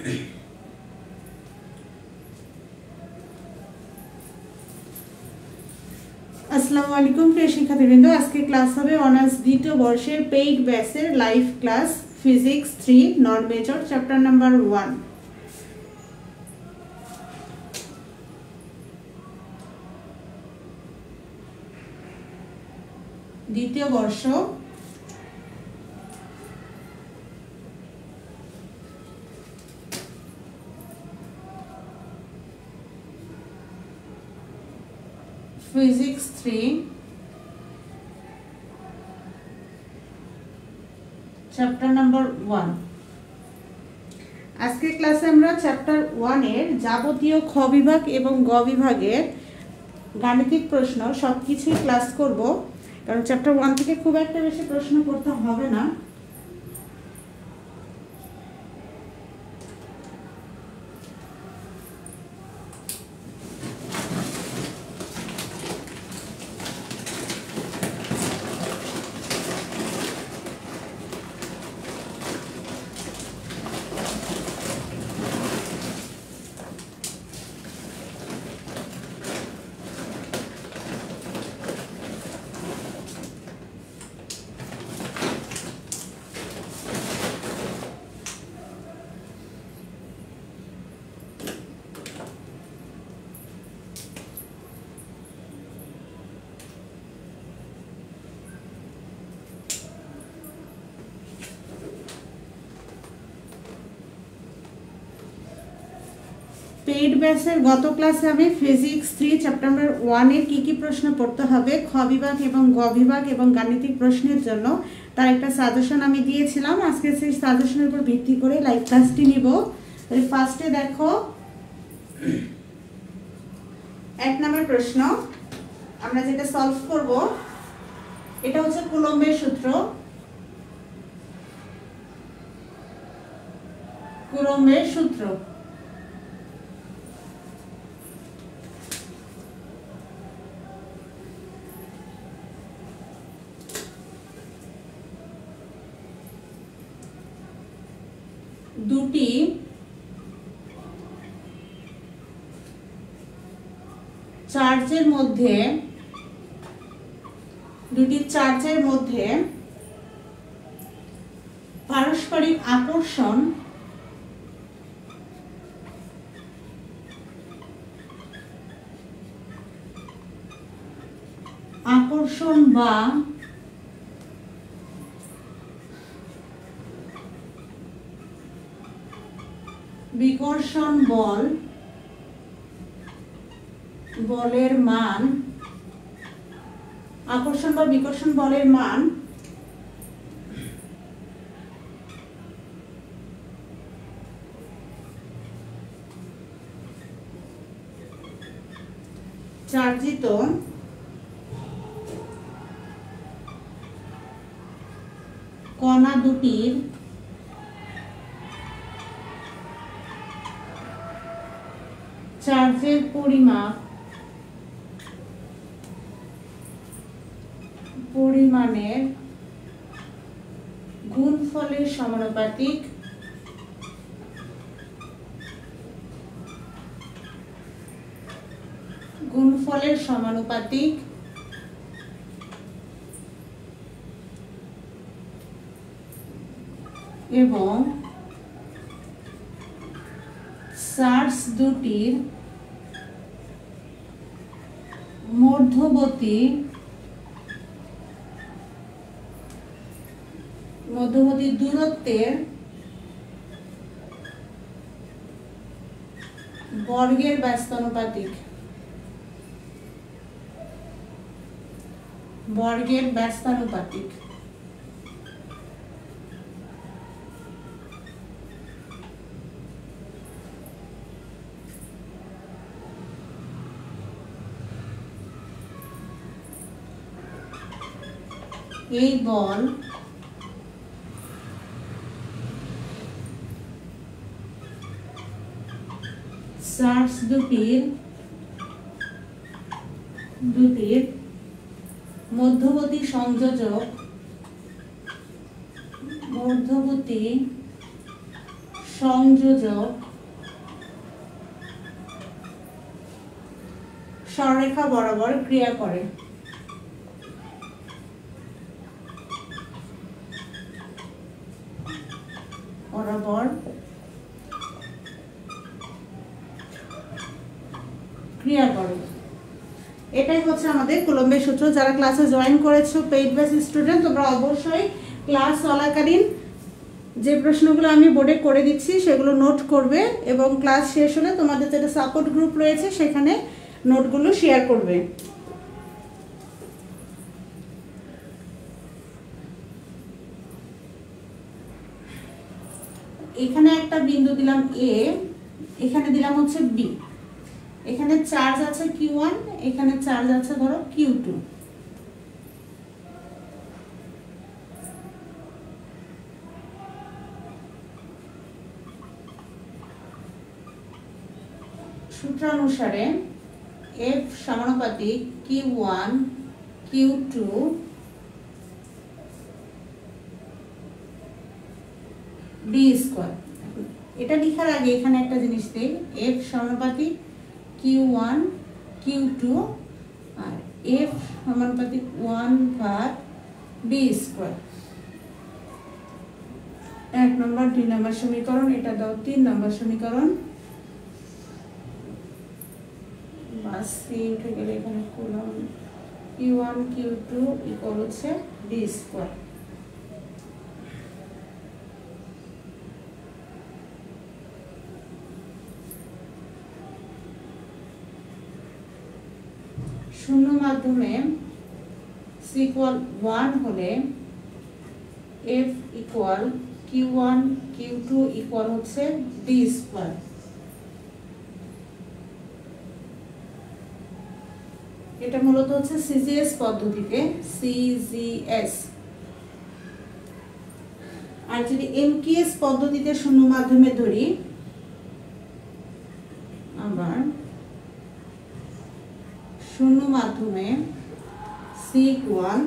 আসসালামু আলাইকুম প্রিয় শিক্ষার্থীবৃন্দ, আজকে ক্লাস হবে অনার্স দ্বিতীয় বর্ষের পেইড ব্যাচের লাইভ ক্লাস ফিজিক্স 3 নন মেজর চ্যাপ্টার নাম্বার 1। দ্বিতীয় বর্ষ Physics 3 chapter number 1। আজকে ক্লাসে আমরা চ্যাপ্টার 1 এর যাবতীয় খ বিভাগ এবং গ বিভাগের গাণিতিক প্রশ্ন সবকিছুই ক্লাস করব, কারণ চ্যাপ্টার 1 থেকে খুব একটা বেশি প্রশ্ন করতে হবে না। পেইড ব্যাচের গত ক্লাসে আমি ফিজিক্স 3 চ্যাপ্টার নাম্বার 1 এর কি প্রশ্ন পড়তে হবে খ বিভাগ এবং গ বিভাগ এবং গাণিতিক প্রশ্নের জন্য তার একটা সাজেশন আমি দিয়েছিলাম। আজকে সেই সাজেশনের উপর ভিত্তি করে লাইভ ক্লাসটি নিব। তাহলে ফার্স্টে দেখো 1 নম্বর প্রশ্ন আমরা যেটা সলভ করব, এটা হচ্ছে কুলম্বের সূত্র। কুলম্বের সূত্র দুটি চার্জের মধ্যে পারস্পরিক আকর্ষণ বা বিকর্ষণ বলের মান, আকর্ষণ বা বিকর্ষণ বলের মান চার্জিত কণা দুটির চার্জের পরিমাণের গুণফলের সমানুপাতিক এবং চার্জ দুটির মধ্যবর্তী দূরত্বের বর্গের ব্যস্তানুপাতিক। এই বল চার্জ দুটির মধ্যবর্তী সংযোজক সরলরেখা বরাবর ক্রিয়া করে। বরাবর ক্রিয়া করে, এটাই হচ্ছে আমাদের কুলম্বের সূত্র। যারা ক্লাসে জয়েন করেছো পেইড বেস স্টুডেন্ট, তোমরা অবশ্যই ক্লাস চলাকালীন যে প্রশ্নগুলো আমি বোর্ডে করে দিচ্ছি সেগুলো নোট করবে এবং ক্লাস শেষ হলে তোমাদের যেটা সাপোর্ট গ্রুপ রয়েছে সেখানে নোটগুলো শেয়ার করবে। এখানে একটা বিন্দু দিলাম এ, এখানে দিলাম হচ্ছে বি, এখানে চার্জ আছে Q1, এখানে চার্জ আছে ধরো Q2। সূত্রানুসারে F সমানুপাতিক Q1 Q2 d স্কয়ার। এটা লেখার আগে এখানে একটা জিনিস দেই, F সমানুপাতিক Q1 Q2 আর F সমানুপাতিক 1/d স্কয়ার। 1 নম্বর 2 নম্বর সমীকরণ, এটা দাও 3 নম্বর সমীকরণ। বাস উঠে গেলে এখানে কুলম্ব Q1 Q2 ইকুয়াল হচ্ছে d স্কয়ার। শূন্য মাধ্যমে c ইকুয়াল 1 হলে F equal Q1 Q2 equal হচ্ছে d স্কয়ার। এটা মূলত হচ্ছে CGS পদ্ধতিতে, CGS। আর যদি MKS পদ্ধতিতে শূন্য মাধ্যমে ধরি, আবার শূন্য মাধ্যমে c equal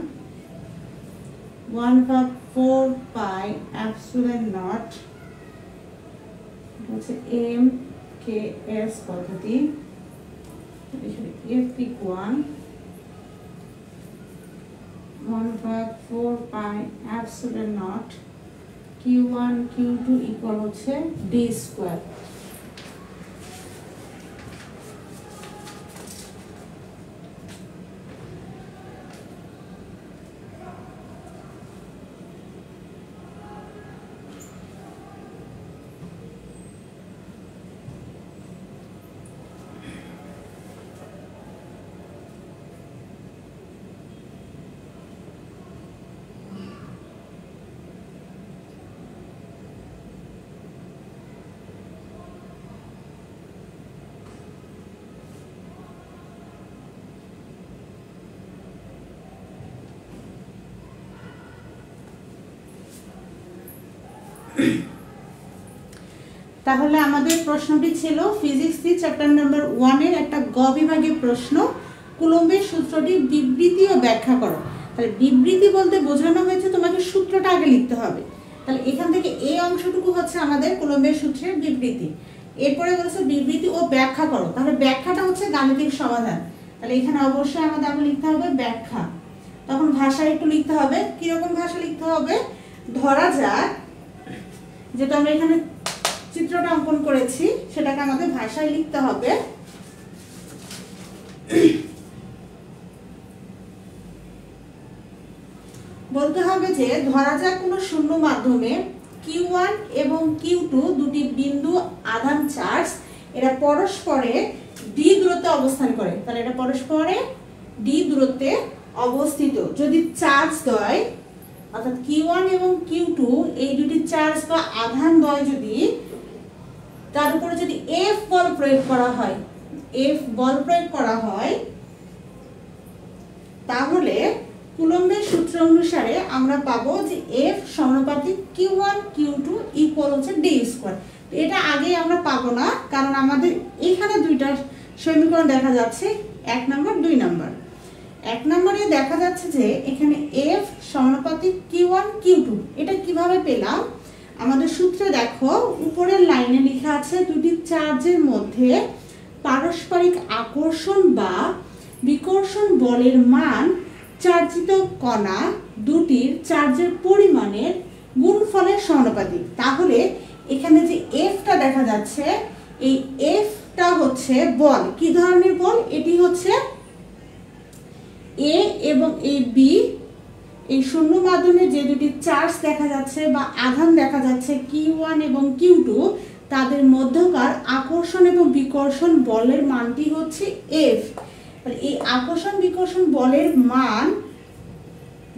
1/4 pi epsilon not হচ্ছে MKS পদ্ধতি। F equal 1/4 pi epsilon not Q1 Q2 equal হচ্ছে d স্কয়ার। তাহলে আমাদের প্রশ্নটি ছিল ফিজিক্স 3 চ্যাপ্টার নাম্বার 1 এর একটা গ বিভাগের প্রশ্ন, কুলম্বের সূত্রটি বিবৃতি ও ব্যাখ্যা করো। তাহলে বিবৃতি বলতে বোঝানো হয়েছে তোমাকে সূত্রটা আগে লিখতে হবে। তাহলে এখান থেকে এই অংশটুকু হচ্ছে আমাদের কুলম্বের সূত্রের বিবৃতি। এরপরে বলেছে বিবৃতি ও ব্যাখ্যা করো, তাহলে ব্যাখ্যাটা হচ্ছে গাণিতিক সমাধান। তাহলে এখানে অবশ্যই আমাদের আগে লিখতে হবে ব্যাখ্যা। তখন ভাষা একটু লিখতে হবে, কিরকম ভাষা লিখতে হবে, ধরা যাক যেটা আমরা এখানে চিত্রটা অঙ্কন করেছি সেটাকে আমাদের ভাষায় লিখতে হবে। বলতে হবে যে ধরা যাক কোনো শূন্য মাধ্যমে Q1 এবং Q2 দুটি বিন্দু আধান চার্জ, এরা পরস্পরে d দূরত্বে অবস্থান করে। তাহলে এটা পরস্পরে d দূরত্বে অবস্থিত। যদি চার্জ দ্বয় অর্থাৎ Q1 এবং Q2 এই দুটি চার্জ বা আধান দ্বয় যদি তার উপরে যদি F বল প্রয়োগ করা হয়, F বল প্রয়োগ করা হয়, তাহলে কুলম্বের সূত্র অনুসারে আমরা পাবো যে F সমানুপাতিক Q1 Q2 ইকুয়াল হচ্ছে d স্কয়ার। এটা আগে আমরা পাবো না, কারণ আমাদের এখানে দুইটা সমীকরণ দেখা যাচ্ছে, 1 নম্বর 2 নম্বর। 1 নম্বরে দেখা যাচ্ছে যে এখানে F সমানুপাতিক Q1 Q2, এটা কিভাবে পেলাম, আমাদের সূত্রে দেখো উপরের লাইনে লেখা আছে দুটি চার্জের মধ্যে পারস্পরিক আকর্ষণ বা বিকর্ষণ বলের মান চার্জিত কণা দুটির চার্জের পরিমাণের গুণফলের সমানুপাতিক। তাহলে এখানে যে এফটা দেখা যাচ্ছে, এই এফটা হচ্ছে বল। কি ধরনের বল? এটি হচ্ছে এ এবং এই বি, এই শূন্য মাধ্যমে যে দুটি চার্জ দেখা যাচ্ছে বা আধান দেখা যাচ্ছে Q1 এবং Q2, তাদের মধ্যকার আকর্ষণ এবং বিকর্ষণ বলের মানটি হচ্ছে F। এই আকর্ষণ বিকর্ষণ বলের মান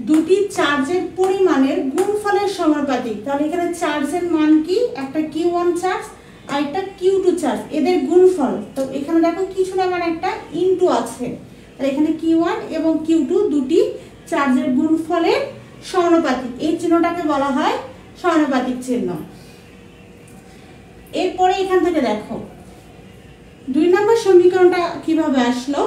দুটি চার্জের পরিমাণের গুণফলের সমানুপাতিক। তাহলে এখানে চার্জের মান কি? একটা Q1 চার্জ আর একটা Q2 চার্জ, এদের গুণফল। তো এখানে দেখো কিছু না মানে একটা ইনটু আছে, তাহলে এখানে Q1 এবং Q2 দুটি চার্জের গুণফলের সমানুপাতিক। এই চিহ্নটাকে বলা হয় সমানুপাতিক চিহ্ন। এরপরে এখান থেকে দেখো 2 নম্বর সমীকরণটা কিভাবে আসলো।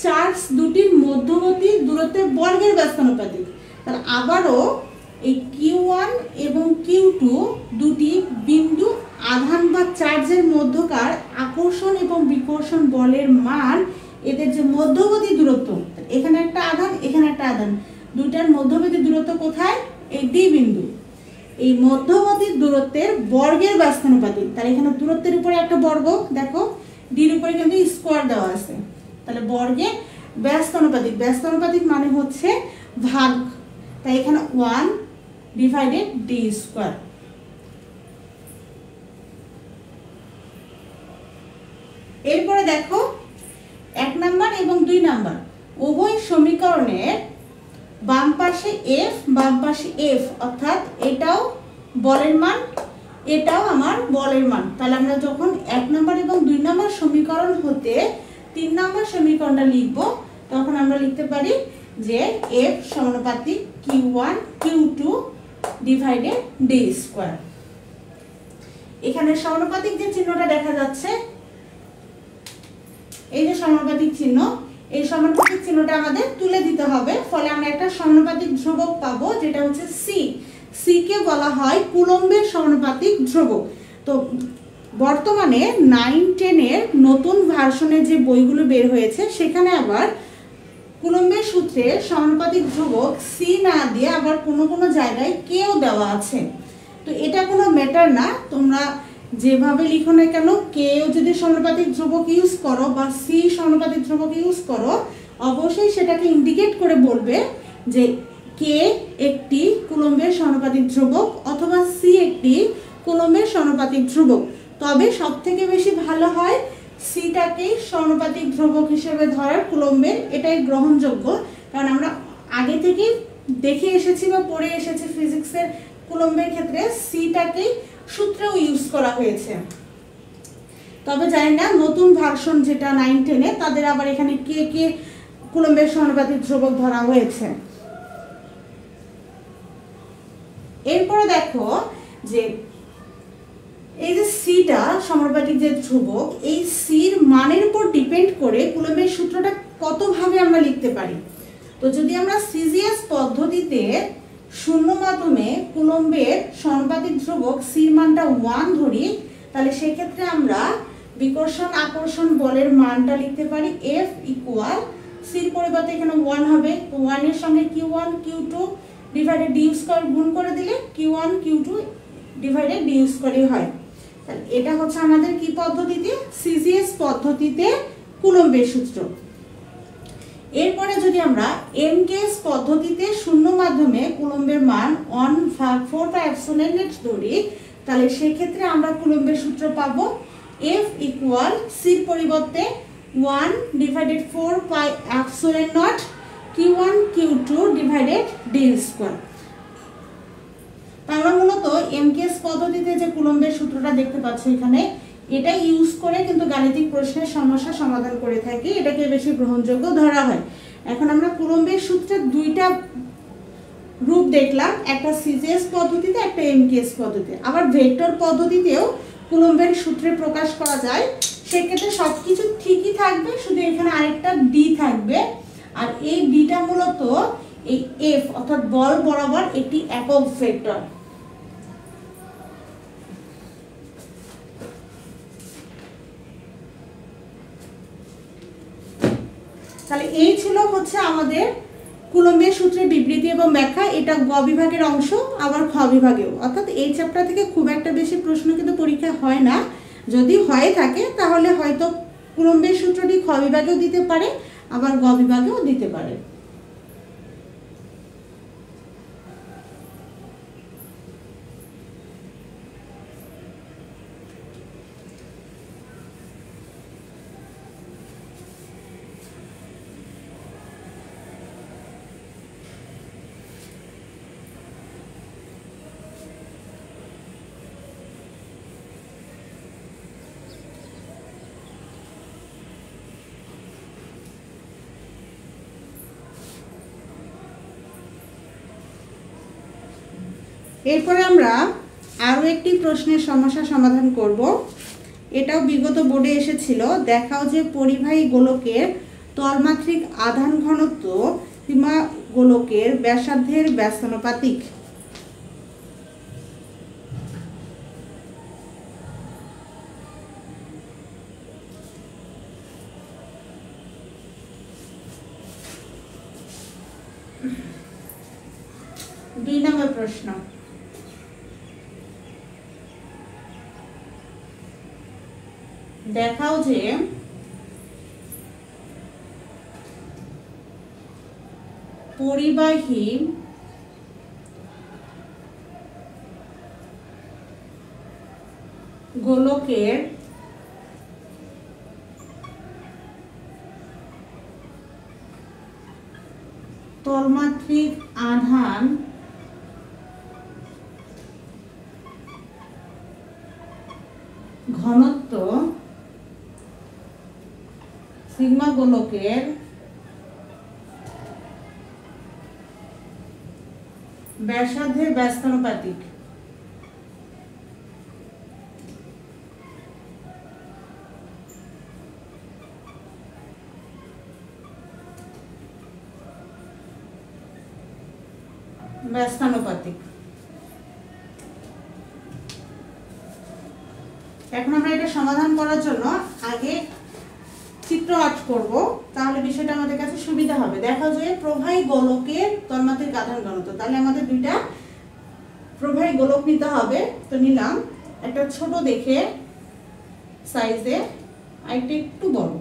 চার্জ দুটির মধ্যবর্তী দূরত্বের বর্গের ব্যস্তানুপাতিক। তাহলে আবারও এই Q1 এবং Q2 দুটি বিন্দু আধান বা চার্জের মধ্যকার আকর্ষণ এবং বিকর্ষণ বলের মান, এদের যে মধ্যবর্তী দূরত্ব, এখানে একটা আধান এখানে একটা আধান, দুইটার মধ্যবর্তী দূরত্ব কোথায়? এই ডি বিন্দু। এই মধ্যবর্তী দূরত্বের বর্গের ব্যস্তানুপাতিক। তাহলে এখানে দূরত্বের উপরে একটা বর্গ, দেখো ডির উপরে কিন্তু স্কোয়ার দেওয়া আছে, তাহলে বর্গের ব্যস্তানুপাতিক। ব্যস্তানুপাতিক মানে হচ্ছে ভাগ, তাই এখানে 1 ডিভাইডেড ডি স্কোয়ার। এরপরে দেখো 1 নাম্বার এবং 2 নাম্বার উভয় সমীকরণের বাম পাশে F বাম পাশে F, অর্থাৎ এটাও বলের মান এটাও আমার বলের মান। তাহলে আমরা যখন 1 নাম্বার এবং 2 নাম্বার সমীকরণ হতে 3 নাম্বার সমীকরণটা লিখব, তখন আমরা লিখতে পারি যে F সমানুপাতিক Q1 Q2 divided D square. এখানে সমানুপাতিক যে চিহ্নটা দেখা যাচ্ছে, এই যে সমানুপাতিক চিহ্ন, এই সমানুপাতিক চিহ্নটা আমাদের তুলে দিতে হবে, ফলে আমরা একটা সমানুপাতিক ধ্রুবক পাবো যেটা হচ্ছে সি। সি কে বলা হয় কুলম্বের সমানুপাতিক ধ্রুবক। তো বর্তমানে 9-10 এর নতুন ভার্সনে যে বইগুলো বের হয়েছে, সেখানে আবার কুলম্বের সূত্রে সমানুপাতিক ধ্রুবক সি না দিয়ে আবার কোনো কোনো জায়গায় কেও দেওয়া আছে। তো এটা কোনো ম্যাটার না, তোমরা যেভাবে লিখো না কেন, কেও যদি সমানুপাতিক ধ্রুবক ইউজ করো বা সি সমানুপাতিক ধ্রুবক ইউজ করো, অবশ্যই সেটাকে ইন্ডিকেট করে বলবে যে কে একটি কুলম্বের সমানুপাতিক ধ্রুবক অথবা সি একটি কুলম্বের সমানুপাতিক ধ্রুবক। তবে সবথেকে বেশি ভালো হয় সিটাকেই সমানুপাতিক ধ্রুবক হিসেবে ধরার কুলম্বের, এটাই গ্রহণযোগ্য। কারণ আমরা আগে থেকেই দেখে এসেছি বা পড়ে এসেছি ফিজিক্সের কুলম্বের ক্ষেত্রে সিটাকেই সূত্রেও ইউজ করা হয়েছে। তবে জানি না নতুন ভার্সন যেটা 9-10 এ, তাদের আবার এখানে কে কে কুলম্বের সমানুপাতিক ধ্রুবক ধরা হয়েছে। এরপরে দেখো যে এই যে সিটা সমানুপাতিক যে ধ্রুবক, এই সির মানের উপর ডিপেন্ড করে কুলম্বের সূত্রটা কতভাবে আমরা লিখতে পারি। তো যদি আমরা সিজিএস পদ্ধতিতে শূন্য মাধ্যমে কুলম্বের সমানুপাতিক ধ্রুবক সির মানটা 1 ধরি, তাহলে সেক্ষেত্রে আমরা বিকর্ষণ আকর্ষণ বলের মানটা লিখতে পারি F ইকুয়াল সির পরিবর্তে এখানে 1 হবে, 1 এর সঙ্গে Q1 Q2 divided D square গুণ করে দিলে Q1 Q2 ডিভাইডেড ডি স্কয়ারই হয়। তাহলে এটা হচ্ছে আমাদের কি পদ্ধতিতে? সিজিএস পদ্ধতিতে কুলম্বের সূত্র। এরপরে যদি আমরা এমকেএস পদ্ধতিতে শূন্য মাধ্যমে কুলম্বের মান 1/4 ধরি, তাহলে সেক্ষেত্রে আমরা কুলম্বের সূত্র পাবো F ইকুয়াল সির পরিবর্তে 1 divided 4πε0 Q1 Q2 divided D square. আমরা মূলত এমকেএস পদ্ধতিতে যে কুলম্বের সূত্রটা দেখতে পাচ্ছি এখানে, এটা ইউজ করে কিন্তু গাণিতিক প্রশ্নের সমস্যা সমাধান করে থাকি, এটাকে বেশি গ্রহণযোগ্য ধরা হয়। এখন আমরা কুলম্বের সূত্রের দুইটা রূপ দেখলাম, একটা সিজিএস পদ্ধতিতে একটা এমকেএস পদ্ধতিতে। আবার ভেক্টর পদ্ধতিতেও কুলম্বের সূত্রে প্রকাশ করা যায়, সেক্ষেত্রে সবকিছু ঠিকই থাকবে, শুধু এখানে আরেকটা ডি থাকবে। আর এই ডিটা মূলত এই এফ অর্থাৎ বল বরাবর একটি একক ভেক্টর। তাহলে এই ছিল হচ্ছে আমাদের কুলম্বের সূত্রের বিবৃতি এবং ব্যাখ্যা। এটা গ বিভাগের অংশ, আবার খ বিভাগেও। অর্থাৎ এই চ্যাপ্টার থেকে খুব একটা বেশি প্রশ্ন কিন্তু পরীক্ষা হয় না। যদি হয়ে থাকে তাহলে হয়তো কুলম্বের সূত্রটি খ বিভাগেও দিতে পারে, আবার গ বিভাগেও দিতে পারে। এরপরে আমরা আরও একটি প্রশ্নের সমস্যা সমাধান করব। এটাও বিগত বোর্ডে এসেছিল। দেখাও যে পরিবাহী গোলকের তলমাত্রিক আধান ঘনত্ব সীমা গোলকের ব্যাসার্ধের ব্যস্তানুপাতিক। দুই নম্বর প্রশ্ন, দেখাও যে পরিবাহী গোলকের তলমাত্রিক আধান ঘনত্ব সিগমা গোলকের ব্যাসার্ধের ব্যস্তানুপাতিক। ব্যস্তানুপাতিক। এখন আমরা এটা সমাধান করার জন্য আগে চিত্র আঁক করব, তাহলে বিষয়টা আমাদের কাছে সুবিধা হবে। দেখা যায় প্রবাহী গোলকের তন্মাত্রিক আধান ঘনত্ব। তাহলে আমাদের দুইটা প্রবাহী গোলক নিতে হবে। তো নিলাম একটা ছোট দেখে সাইজে, আরেকটা একটু বড়,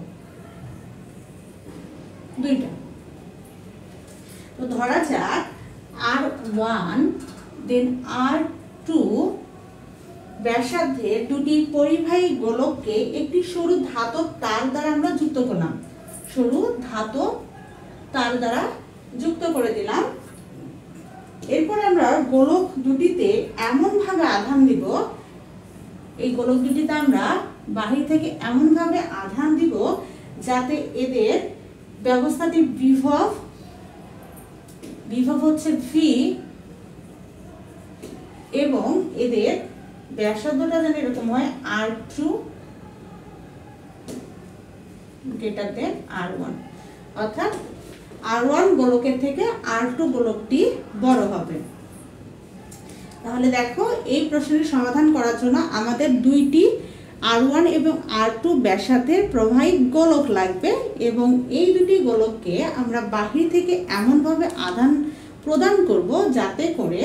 দুইটা। তো ধরা যাক R1 দেন R2 ব্যাসার্ধের দুটি পরিবাহী গোলককে একটি সরু ধাতব তার দ্বারা আমরা যুক্ত করলাম। সরু ধাতব তার দ্বারা যুক্ত করে দিলাম। এরপর আমরা গোলক দুটিতে এমন ভাবে আধান দিব, এই গোলক দুটিতে আমরা বাহির থেকে এমন ভাবে আধান দিব যাতে এদের ব্যবস্থাটি বিভব হচ্ছে V এবং এদের ব্যাসার্ধটা যেন এরকম হয় R2 গ্রেটার দেন R1, অর্থাৎ R1 গোলকের থেকে R2 গোলকটি বড় হবে। তাহলে দেখো এই প্রশ্নের সমাধান করার জন্য আমাদের দুইটি R1 এবং R2 ব্যাসার্ধের প্রবাহী গোলক লাগবে এবং এই দুটি গোলককে আমরা বাহির থেকে এমনভাবে আধান প্রদান করব যাতে করে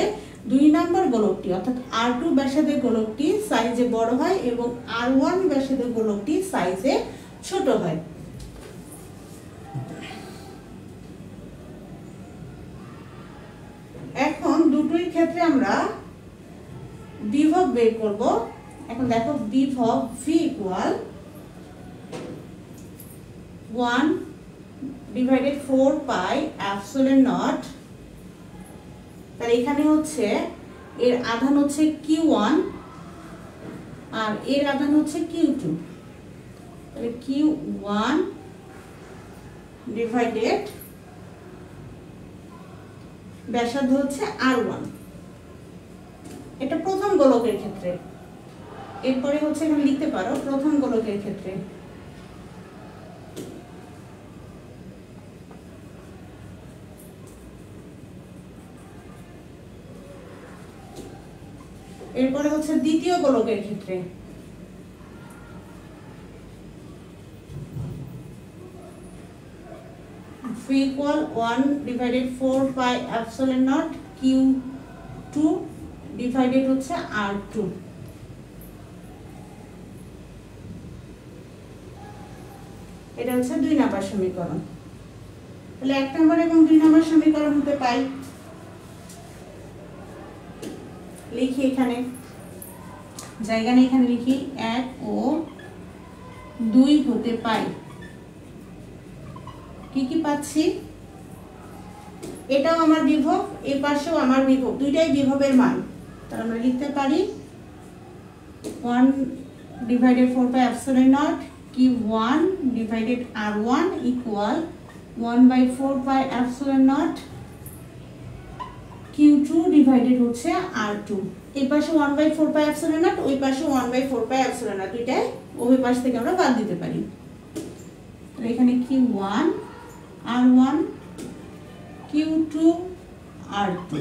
2 নম্বর গোলকটি অর্থাৎ R2 ব্যাসার্ধের গোলকটি সাইজে বড় হয় এবং R1 ব্যাসার্ধের গোলকটি সাইজে ছোট হয়। এখন দুটোর ক্ষেত্রে আমরা বিভব বের করব। এখন দেখো বিভব V equal 1/4 pi epsilon not. তাহলে এখানে হচ্ছে এর আধান হচ্ছে Q1 আর এর আধান হচ্ছে Q2। তাহলে Q1 ডিভাইডেড ব্যাসার্ধ হচ্ছে R1। এটা প্রথম গোলকের ক্ষেত্রে। এরপরে হচ্ছে এখানে লিখতে পারো প্রথম গোলকের ক্ষেত্রে। এরপরে হচ্ছে দ্বিতীয় গোলকের ক্ষেত্রে। V equal 1 divided 4 by epsilon naught Q2 divided হচ্ছে R2। এটা হচ্ছে 2 নম্বর সমীকরণ। তাহলে 1 নম্বর এবং 2 নম্বর সমীকরণ হতে পাই, লিখি এখানে, জায়গা নেই, এখানে লিখি 1 ও 2 হতে পাই। কি কি পাচ্ছি? এটাও আমার বিভব, এই পাশেও আমার বিভব, দুইটাই বিভবের মান। তাহলে আমরা লিখতে পারি 1 divided 4 by epsilon naught Q1 divided R1 equal 1 by 4 by epsilon naught Q2 divided হচ্ছে R2। এই পাশে 1 by 4 by epsilon naught, ওই পাশে 1 by 4 by epsilon naught, দুইটাই ওই পাশ থেকে আমরা বাদ দিতে পারি। তাহলে এখানে Q1 R1 Q2 R2।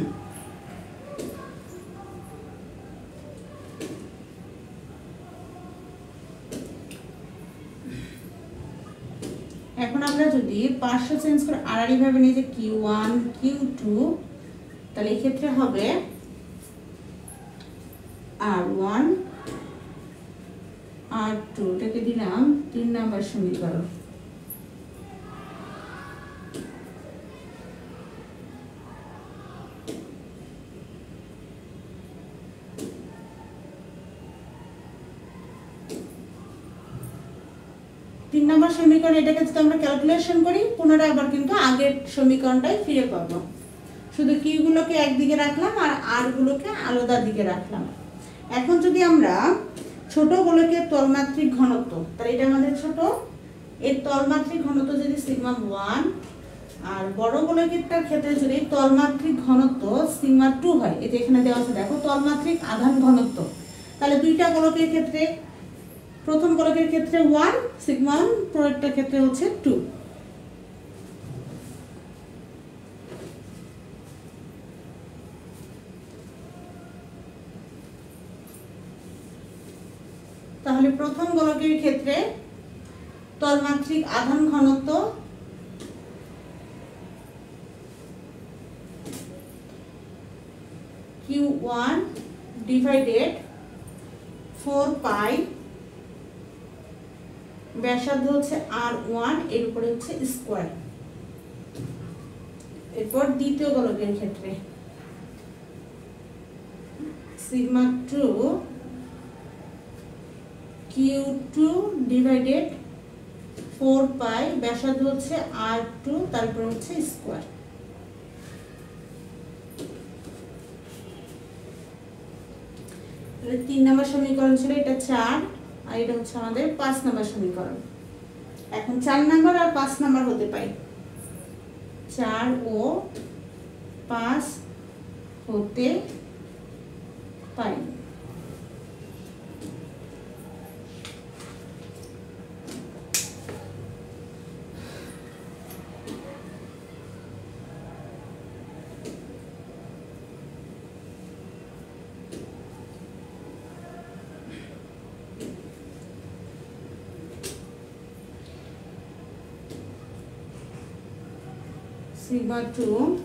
এখন আমরা যদি পার্শ্ব চেঞ্জ করে আড়াআড়ি ভাবে নিই যে Q1 Q2, তাহলে এই ক্ষেত্রে হবে R1 R2, এটাকে দিলাম 3 নম্বর সমীকরণ। তিন নম্বর সমীকরণ, এটাকে যদি আমরা ক্যালকুলেশন করি পুনরায় আবার কিন্তু আগের সমীকরণটাই ফিরে পাবো, শুধু কিউ গুলোকে একদিকে রাখলাম আর আর গুলোকে আলাদা দিকে রাখলাম। এখন যদি আমরা ছোট গোলকের তলমাত্রিক ঘনত্ব, তাহলে এটা আমাদের ছোট, এর তলমাত্রিক ঘনত্ব যদি সিগমা 1, আর বড় গোলকেরটার ক্ষেত্রে যদি তলমাত্রিক ঘনত্ব সিগমা 2 হয়, এটা এখানে দেওয়া আছে দেখো, তলমাত্রিক আধান ঘনত্ব, তাহলে দুইটা গোলকের ক্ষেত্রে, প্রথম গোলকের ক্ষেত্রে 1 সিগমা 1, পরেরটার ক্ষেত্রে হচ্ছে 2। তাহলে প্রথম গোলকের ক্ষেত্রে তলমাত্রিক আধান ঘনত্ব Q1 divided 4 পাই, ব্যাসার্ধ হচ্ছে R1, এর উপরে হচ্ছে স্কয়ার। এরপর দ্বিতীয় গোলকের ক্ষেত্রে সিগমা 2 Q2 divided 4 পাই, ব্যাসার্ধ হচ্ছে R2, তারপর হচ্ছে স্কয়ার। তাহলে 3 নম্বর সমীকরণ ছিল, এটা 4, আর এটা হচ্ছে আমাদের 5 নম্বর সমীকরণ। এখন 4 নম্বর আর 5 নম্বর হতে পাই, 4 ও 5 হতে পাই। Sigma 2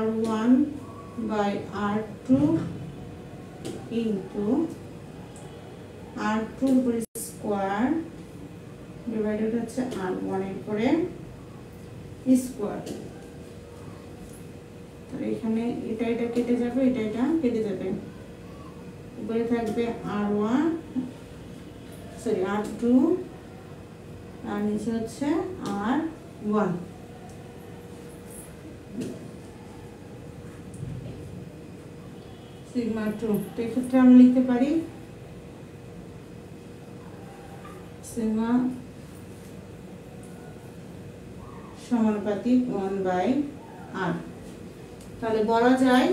R1 by R2 into R2 square divided হচ্ছে R1 এর পরে স্কয়ার। তাহলে এখানে এটা এটা কেটে যাবে, এটা এটা কেটে যাবে, উপরে থাকবে R1 সরি R2 আর নিচে হচ্ছে R1। সিগমা 2, তো এক্ষেত্রে আমরা লিখতে পারি সিগমা সমানুপাতিক 1/r। তাহলে বলা যায়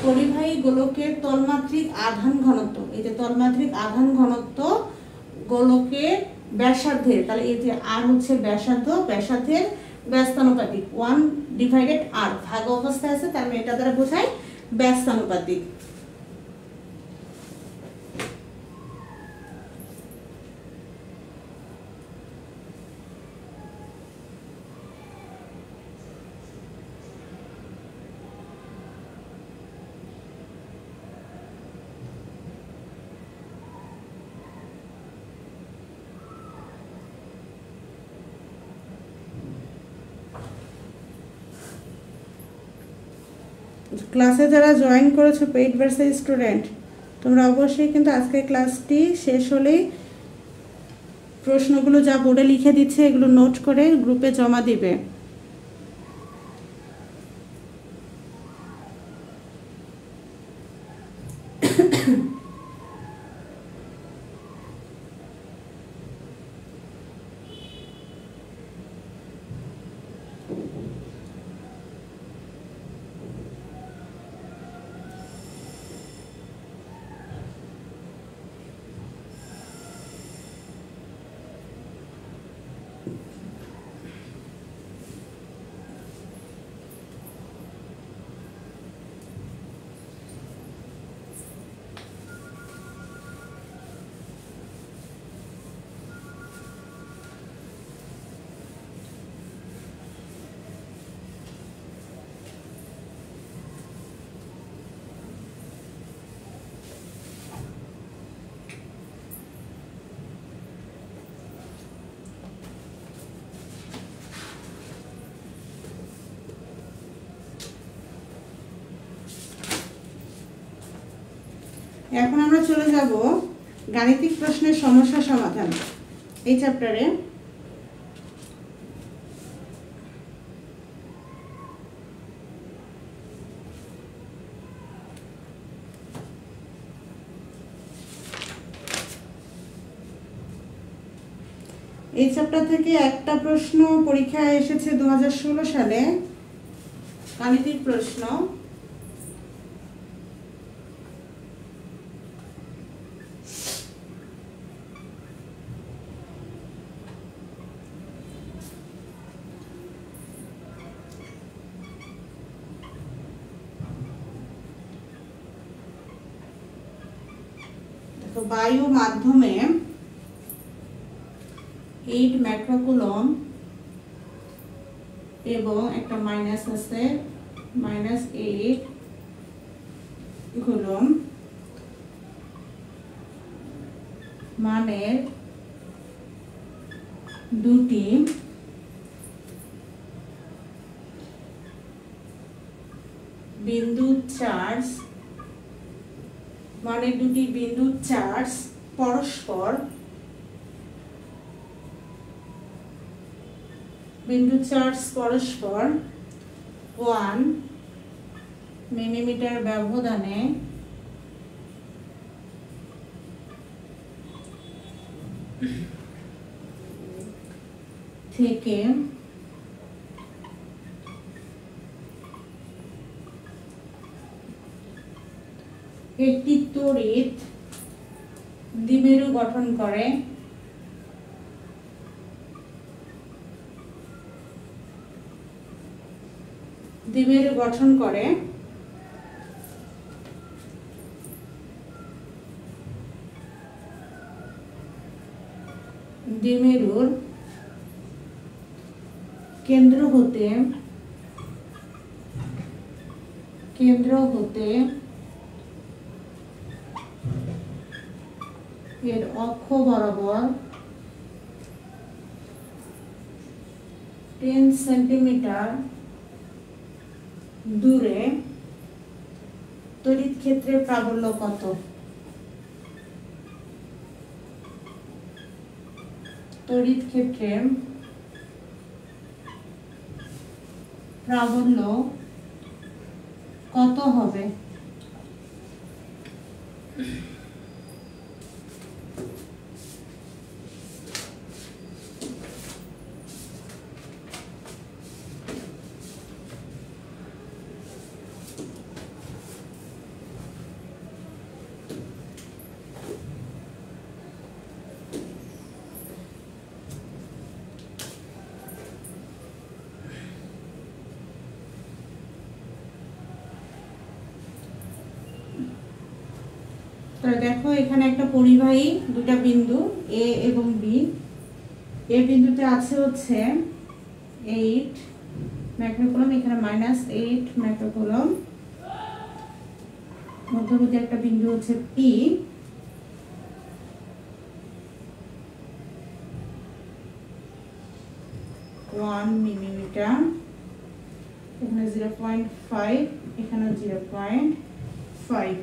পরিবাহী গোলকের তলমাত্রিক আধান ঘনত্ব, এই যে তলমাত্রিক আধান ঘনত্ব গোলকের ব্যাসার্ধের, তাহলে এই যে আর হচ্ছে ব্যাসার্ধ, ব্যাসার্ধের ব্যস্তানুপাতিক 1/r ভাগ অবস্থায় আছে, তার মানে এটা দ্বারা বোঝায় ব্যস্তানুপাতিক। ক্লাসে যারা জয়েন করেছো পেইড ভার্সেস স্টুডেন্ট, তোমরা অবশ্যই কিন্তু আজকে ক্লাসটি শেষ হলেই প্রশ্নগুলো যা বোর্ডে লিখে দিচ্ছে এগুলো নোট করে গ্রুপে জমা দিবে। এখন আমরা চলে যাব গাণিতিক প্রশ্নের সমস্যা সমাধান এই চ্যাপ্টারে। এই চ্যাপ্টার থেকে একটা প্রশ্ন পরীক্ষায় এসেছে 2016 সালে, গাণিতিক প্রশ্ন। বায়ু মাধ্যমে 8 মাইক্রোকুলম এবং একটা মাইনাস আছে -8 কুলম মানের দুটি বিদ্যুৎ চার্জ পরস্পর পরস্পর 1 মিলিমিটার ব্যবধানে থেকে একটি তড়িৎ দ্বিমেরু গঠন করে। দ্বিমেরুর কেন্দ্র হতে এর অক্ষ বরাবর 10 সেন্টিমিটার দূরে তড়িৎ ক্ষেত্রের প্রাবল্য কত? তড়িৎ ক্ষেত্রের প্রাবল্য কত হবে? তাহলে দেখো এখানে একটা পরিবাহী, দুটা বিন্দু এ এবং বি। এ বিন্দুতে আছে হচ্ছে 8 মাইক্রোকুলম, এখানে -8 মাইক্রোকুলম। মধ্যবর্তী একটা বিন্দু হচ্ছে পি, ওয়ান মিলিমিটার, এখানে 0.5, এখানে 0.5।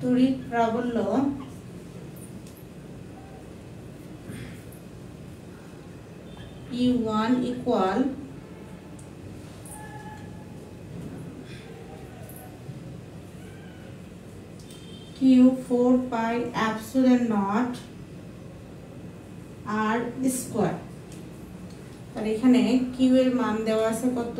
তড়িৎ প্রাবল্য E1 equal Q4 pi epsilon naught R square। আর এখানে Q এর মান দেওয়া আছে কত,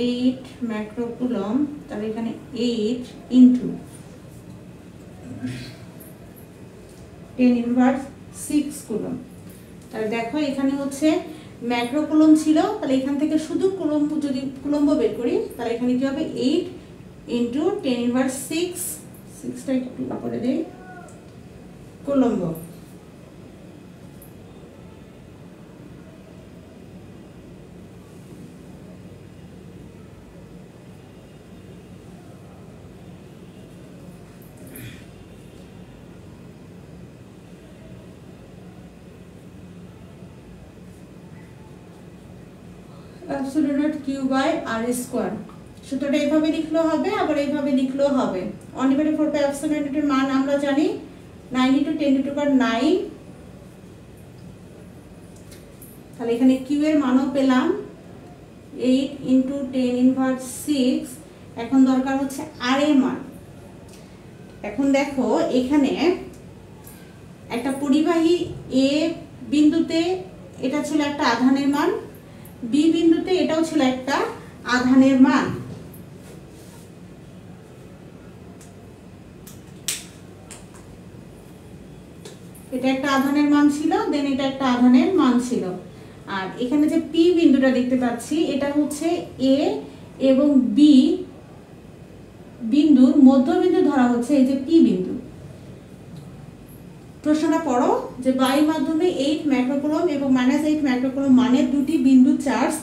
8 মাইক্রোকুলম। তাহলে এখানে 8 ইনটু 10 ইনভার্স 6 কুলম। তাহলে দেখো এখানে হচ্ছে মাইক্রোকুলম ছিল, তাহলে এখান থেকে শুধু কুলম্ব, যদি কুলম্ব বের করি তাহলে এখানে কি হবে 8 ইনটু 10 ইনভার্স 6, 6টা একটু উপরে দেই, coulomb. epsilon naught q by r square। সূত্রটা এইভাবে লিখলেও হবে, আবার এইভাবে লিখলেও হবে। 1/4 pi epsilon naught এর মান আমরা জানি 9 × 10⁹। তাহলে এখানে q এর মানও পেলাম 8 × 10 ইনভার্স 6। এখন দরকার হচ্ছে r এর মান। এখন দেখো এখানে একটা পরিবাহী a বিন্দুতে এটা ছিল একটা আধানের মান, বি বিন্দুতে এটাও ছিল একটা আধানের মান। এটা একটা আধানের মান ছিল, দেন এটা একটা আধানের মান ছিল। আর এখানে যে পি বিন্দুটা দেখতে পাচ্ছি এটা হচ্ছে এ এবং বি বিন্দুর মধ্যবিন্দু ধরা হচ্ছে এই যে পি বিন্দু। প্রশ্নটা পড়ো যে বায়ুর মাধ্যমে 8 মাইক্রোকুলম এবং -8 মাইক্রোকুলম মানের দুটি বিন্দু চার্জ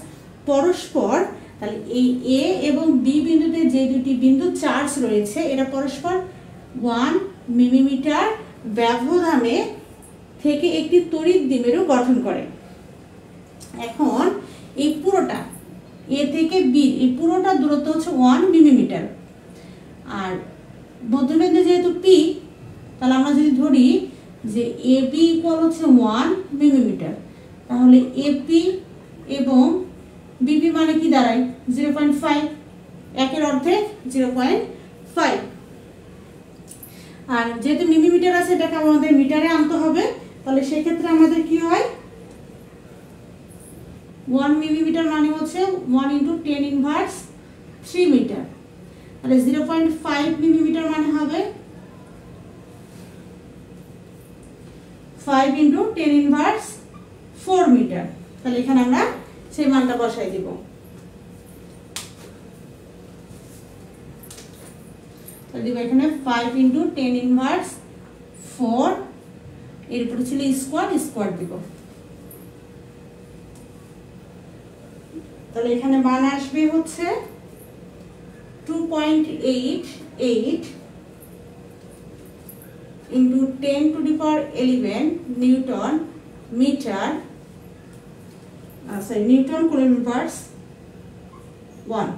পরস্পর, তাহলে এই এ এবং বি বিন্দুতে যে দুটি বিন্দু চার্জ রয়েছে এরা পরস্পর 1 মিলিমিটার ব্যবধানে থেকে একটি তড়িৎ দ্বিমেরু গঠন করে। এখন এই পুরোটা এ থেকে বি, এই পুরোটা দূরত্ব হচ্ছে 1 মিলিমিটার। আর মধ্যবিন্দু যেহেতু পি, তাহলে আমরা যদি ধরি যে এ বি ইকুয়াল হচ্ছে 1 মিলিমিটার, তাহলে এপি এবং বিপি মানে কি দাঁড়ায় 0.5, একের অর্ধেক 0.5। আর যেহেতু মিলিমিটার আছে এটাকে আমাদের মিটারে আনতে হবে, তাহলে সেক্ষেত্রে আমাদের কি হয় 1 মিলিমিটার মানে হচ্ছে 1 × 10 ইনভার্স 3 মিটার। তাহলে 0.5 মিলিমিটার মানে হবে 5 × 10 ইনভার্স 4 মিটার। তাহলে এখানে আমরা সেই মানটা বসাই দিব। তাহলে দিব এখানে 5 × 10 ইনভার্স 4, এর উপরে ছিল স্কয়ার, স্কয়ার দিব। তাহলে এখানে মান আসবে হচ্ছে 2.88 into 10 to the power 11 Newton meter, Newton coulomb inverse 1।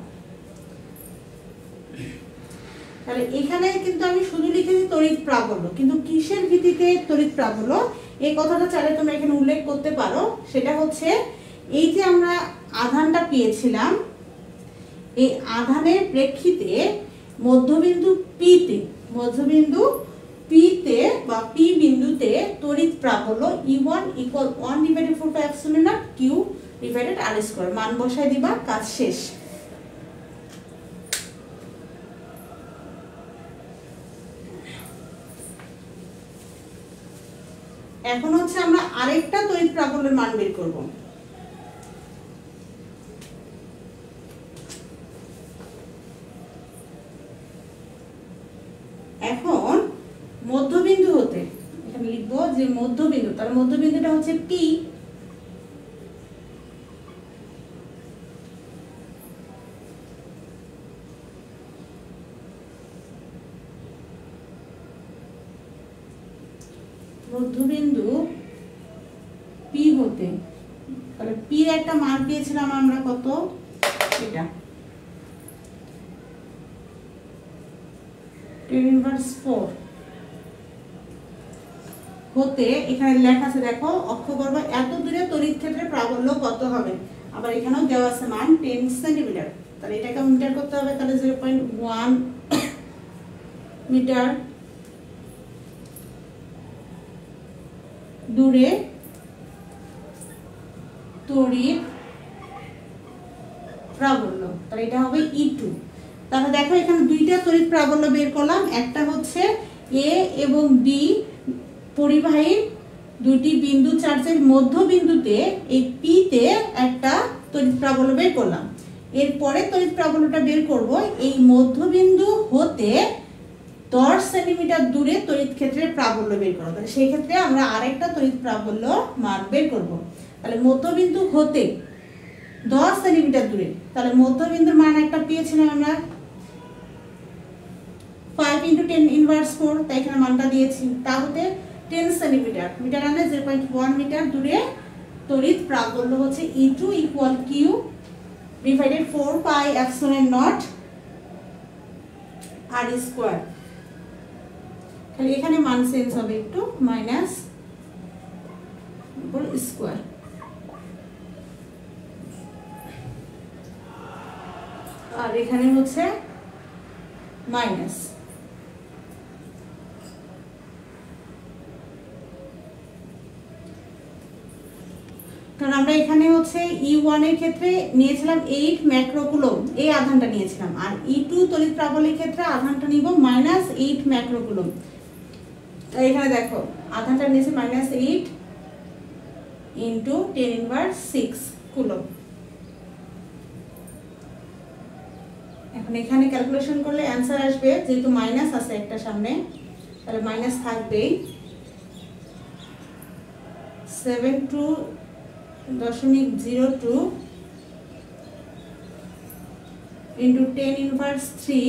তাহলে এখানে কিন্তু আমি শুধু লিখেছি তড়িৎ প্রাবল্য, কিন্তু কিসের ভিত্তিতে তড়িৎ প্রাবল্য এই কথাটা চাইলে তোমরা এখানে উল্লেখ করতে পারো। সেটা হচ্ছে এই যে আমরা আধানটা পেয়েছিলাম, এই আধানের প্রেক্ষিতে মধ্যবিন্দু পিতে বা পি বিন্দুতে তড়িৎ প্রাবল্য E1 = 1/4πε0 Q / r²। মান বসায় দিবা, কাজ শেষ। এখন হচ্ছে আমরা আরেকটা তড়িৎ প্রাবল্যের মান বের করব। এখন মধ্যবিন্দু হতে এখানে লিখব যে মধ্যবিন্দু, তার মধ্যবিন্দুটা হচ্ছে P, মধ্যবিন্দু P হতে, তাহলে P এর একটা মান পেয়েছিলাম আমরা কত, এটা 10⁻⁴ হতে, এখানে লেখা আছে দেখো অক্ষবর্গ এত দূরে তড়িৎ ক্ষেত্রের প্রাবল্য কত হবে। আবার এখানেও দেওয়া আছে মান 10 সেন্টিমিটার, তাহলে এটাকে মিটার করতে হবে, তাহলে 0.1 মিটার দূরে তড়িৎ প্রাবল্য, তাহলে এটা হবে E2। তাহলে দেখো এখানে দুইটা তড়িৎ প্রাবল্য বের করলাম, একটা হচ্ছে A এবং B পরিবাহীর দুটি বিন্দু চার্জের মধ্যবিন্দুতে এই P তে একটা তড়িৎ প্রাবল্য বের করলাম। এরপরে তড়িৎ প্রাবল্যটা বের করব এই মধ্যবিন্দু হতে 10 সেন্টিমিটার দূরে তড়িৎ ক্ষেত্রের প্রাবল্য বের করব। তাহলে সেই ক্ষেত্রে আমরা আরেকটা তড়িৎ প্রাবল্য মান বের করব। তাহলে মধ্যবিন্দু হতে 10 সেন্টিমিটার দূরে, তাহলে মধ্যবিন্দুর মান একটা পেয়েছিলাম আমরা 5 × 10⁻⁴, তাই এখানে মানটা দিয়েছি। তা হতে 10 সেন্টিমিটার, মিটার আনলে 0.1 মিটার দূরে তড়িৎ প্রাবল্য হচ্ছে E2 = Q / 4πε0 r²। তাহলে এখানে মান চেঞ্জ হবে একটু, মাইনাস স্কয়ার। আর এখানে হচ্ছে মাইনাস। কারণ আমরা এখানে হচ্ছে E1 এর ক্ষেত্রে নিয়েছিলাম 8 মাইক্রোকুলম, এই আধানটা নিয়েছিলাম, আর E2 তড়িৎ প্রাবল্যের ক্ষেত্রে আধানটা নিব -8 মাইক্রোকুলম। এখানে দেখো আধানটা নিয়েছে -8 × 10⁻⁶ কুলম। এখন এখানে ক্যালকুলেশন করলে অ্যান্সার আসবে, যেহেতু মাইনাস আছে একটা সামনে, তাহলে মাইনাস থাকবেই। 72.02 × 10⁻³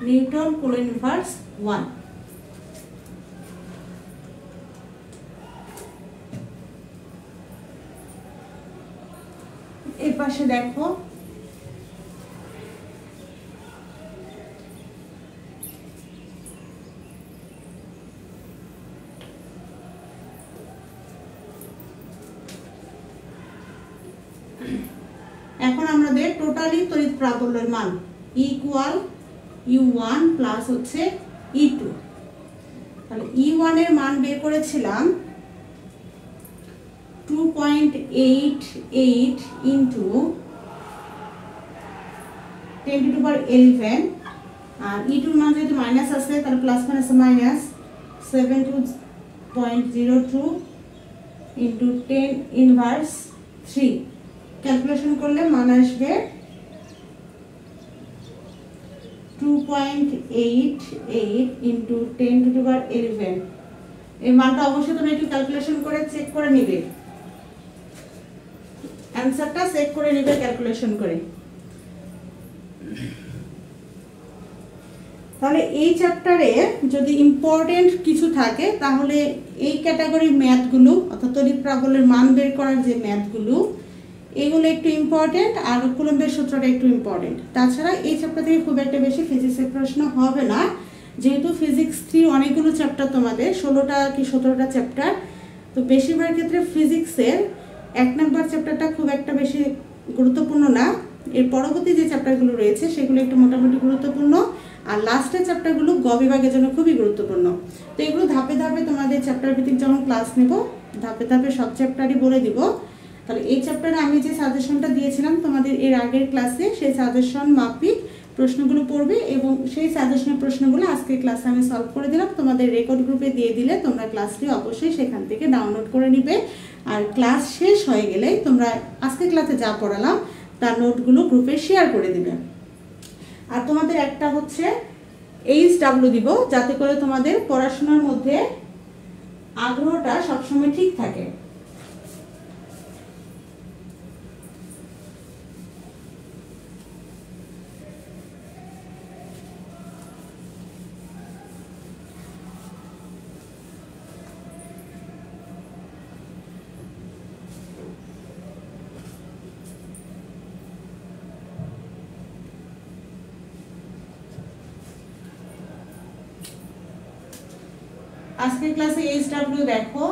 নিউটন কুলম্ব ইনভার্স 1। এর পাশে দেখো এখন আমাদের টোটালি তড়িৎ প্রাবল্যের মান = U1 প্লাস হচ্ছে E2। তাহলে E1 এর মান বের করেছিলাম 2.88 × 10⁻11, আর E2 এর মান যেহেতু মাইনাস আছে তাহলে প্লাস মাইনাস মাইনাস 72.02 × 10⁻³ ক্যালকুলেশন করলে মান আসবে 2.88 × 10⁻11। এই মানটা অবশ্যই তুমি একটু ক্যালকুলেশন করে চেক করে নিবে, অ্যানসারটা চেক করে নিবে ক্যালকুলেশন করে। তাহলে এই চ্যাপ্টারে যদি ইম্পর্টেন্ট কিছু থাকে তাহলে এই ক্যাটাগরির ম্যাথগুলো অর্থাৎ তড়িৎ প্রাবল্যের মান বের করার যে ম্যাথগুলো এগুলো একটু ইম্পর্টেন্ট, আর কুলম্বের সূত্রটা একটু ইম্পর্টেন্ট। তাছাড়া এই চ্যাপ্টার থেকে খুব একটা বেশি ফিজিক্সের প্রশ্ন হবে না, যেহেতু ফিজিক্স 3 অনেকগুলো চ্যাপ্টার, তোমাদের 16টা কি 17টা চ্যাপ্টার। তো বেশিরভাগ ক্ষেত্রে ফিজিক্সের 1 নম্বর চ্যাপ্টারটা খুব একটা বেশি গুরুত্বপূর্ণ না, এর পরবর্তী যে চ্যাপ্টারগুলো রয়েছে সেগুলো একটু মোটামুটি গুরুত্বপূর্ণ, আর লাস্টের চ্যাপ্টারগুলো গ বিভাগের জন্য খুবই গুরুত্বপূর্ণ। তো এগুলো ধাপে ধাপে তোমাদের চ্যাপ্টার ভিত্তিক যখন ক্লাস নেব ধাপে ধাপে সব চ্যাপ্টারই বলে দিব। তাহলে এই চ্যাপ্টারে আমি যে সাজেশনটা দিয়েছিলাম তোমাদের এর আগের ক্লাসে, সেই সাজেশন মাফিক প্রশ্নগুলো পড়বে এবং সেই সাজেশনের প্রশ্নগুলো আজকের ক্লাসে আমি সলভ করে দিলাম, তোমাদের রেকর্ড গ্রুপে দিয়ে দিলে তোমরা ক্লাসটি অবশ্যই সেখান থেকে ডাউনলোড করে নিবে। আর ক্লাস শেষ হয়ে গেলে তোমরা আজকের ক্লাসে যা পড়ালাম তার নোটগুলো গ্রুপে শেয়ার করে দিবে। আর তোমাদের একটা হচ্ছে HW দিব, যাতে করে তোমাদের পড়াশোনার মধ্যে আগ্রহটা সবসময় ঠিক থাকে। আজকের ক্লাসে HW দেখো,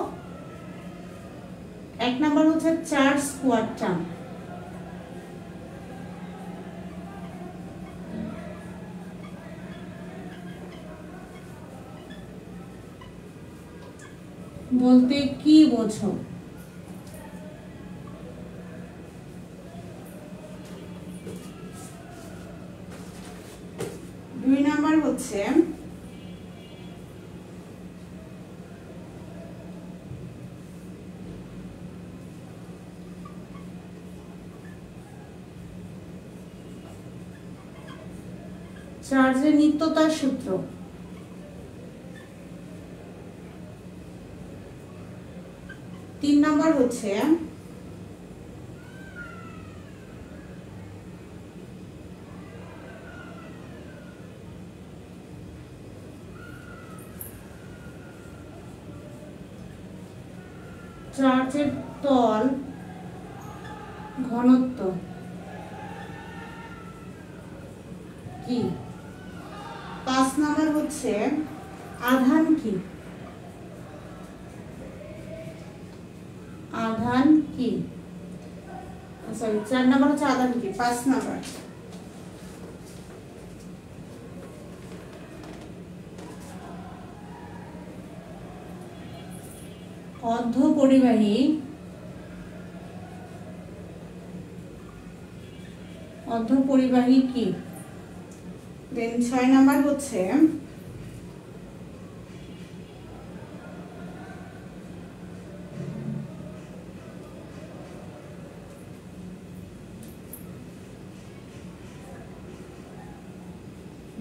1 নাম্বার হচ্ছে চার্জ কোয়ান্টাম। বলতে কি বোঝো? দুই নাম্বার হচ্ছে চার্জের নিত্যতার সূত্র। 3 নাম্বার হচ্ছে চার্জের তল ঘনত্ব কি। 5 নাম্বার হচ্ছে আধান কি। আধান কি, সরি 4 নাম্বার হচ্ছে আধান কি। 5 নাম্বার অর্ধপরিবাহী। অর্ধপরিবাহী কি। দেন 6 নাম্বার হচ্ছে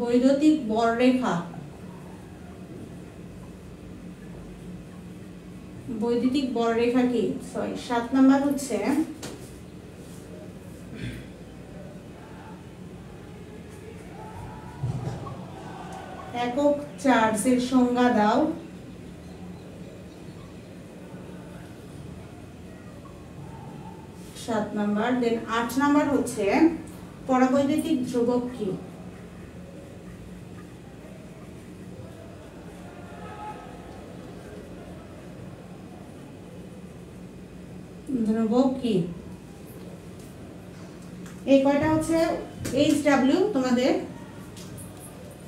বৈদ্যুতিক বলরেখা। বৈদ্যুতিক বলরেখা কি। সরি 7 নাম্বার হচ্ছে একক চার্জের সংজ্ঞা দাও। 7 নাম্বার। দেন 8 নাম্বার হচ্ছে পরাবৈদ্যুতিক ধ্রুবক কি। ধ্রুবক কি। এই কয়টা হচ্ছে HW তোমাদের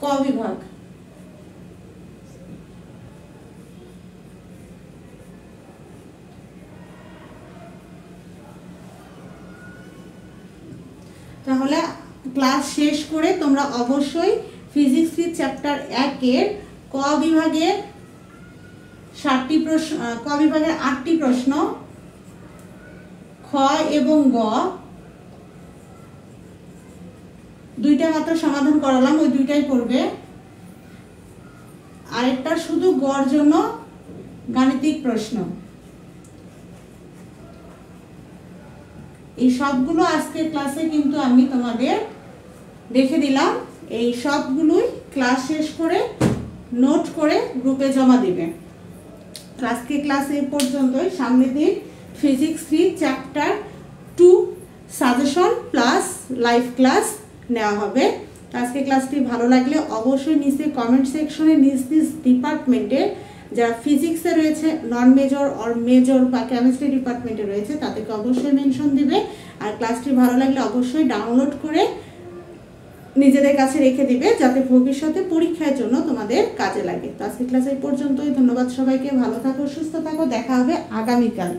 ক বিভাগ। তাহলে ক্লাস শেষ করে তোমরা অবশ্যই ফিজিক্স 3 চ্যাপ্টার 1 এর ক বিভাগের 7টি প্রশ্ন, ক বিভাগের 8টি প্রশ্ন, খ এবং গ দুইটা মাত্র সমাধান করালাম, ওই দুইটাই করবে। আরেকটা শুধু গড় জন্য গাণিতিক প্রশ্ন। এই সবগুলো আজকের ক্লাসে কিন্তু আমি তোমাদের দেখে দিলাম, এই সবগুলোই ক্লাস শেষ করে নোট করে গ্রুপে জমা দিবে। আজকে ক্লাস এই পর্যন্তই। সামনের দিন physics 3 chapter 2 suggestion plus live class নেওয়া হবে। আজকে ক্লাসটি ভালো লাগলে অবশ্যই নিচে কমেন্ট সেকশনে নিজ নিজ ডিপার্টমেন্টে যারা ফিজিক্সে রয়েছে, নন মেজর অর মেজর বা কেমিস্ট্রি ডিপার্টমেন্টে রয়েছে তাদেরকে অবশ্যই মেনশন দিবে। আর ক্লাসটি ভালো লাগলে অবশ্যই ডাউনলোড করে নিজেদের কাছে রেখে দিবে যাতে ভবিষ্যতে পরীক্ষার জন্য তোমাদের কাজে লাগে। তো আজকে ক্লাস এই পর্যন্তই। ধন্যবাদ সবাইকে, ভালো থাকো, সুস্থ থাকো, দেখা হবে আগামীকাল।